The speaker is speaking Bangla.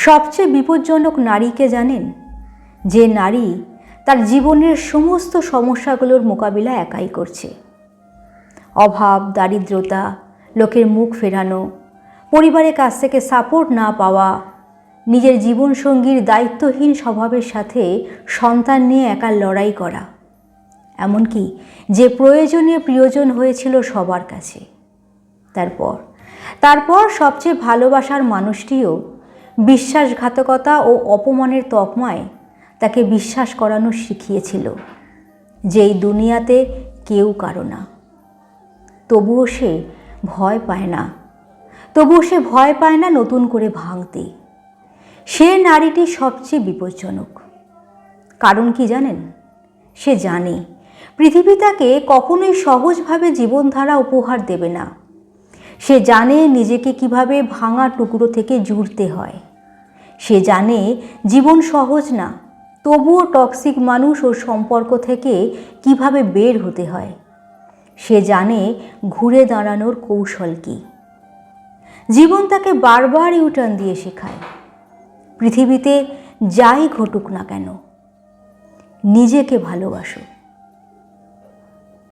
সবচেয়ে বিপজ্জনক নারীকে জানেন? যে নারী তার জীবনের সমস্ত সমস্যাগুলোর মোকাবিলা একাই করছে। অভাব, দারিদ্রতা, লোকের মুখ ফেরানো, পরিবারের কাছ থেকে সাপোর্ট না পাওয়া, নিজের জীবনসঙ্গীর দায়িত্বহীন স্বভাবের সাথে সন্তান নিয়ে একা লড়াই করা, এমনকি যে প্রয়োজনীয় প্রিয়জন হয়েছিল সবার কাছে। তারপর সবচেয়ে ভালোবাসার মানুষটিও বিশ্বাসঘাতকতা ও অপমানের তকমায় তাকে বিশ্বাস করানো শিখিয়েছিল যে এই দুনিয়াতে কেউ কারো না। তবুও সে ভয় পায় না নতুন করে ভাঙতে। সে নারীটি সবচেয়ে বিপজ্জনক। কারণ কি জানেন? সে জানে পৃথিবী তাকে কখনোই সহজভাবে জীবনধারা উপহার দেবে না। সে জানে নিজেকে কিভাবে ভাঙা টুকরো থেকে জুড়তে হয়। সে জানে জীবন সহজ না, তবুও টক্সিক মানুষ ও সম্পর্ক থেকে কিভাবে বের হতে হয়। সে জানে ঘুরে দাঁড়ানোর কৌশল কি। জীবন তাকে বারবার ইউটার্ন দিয়ে শেখায়, পৃথিবীতে যাই ঘটুক না কেন, নিজেকে ভালোবাসো।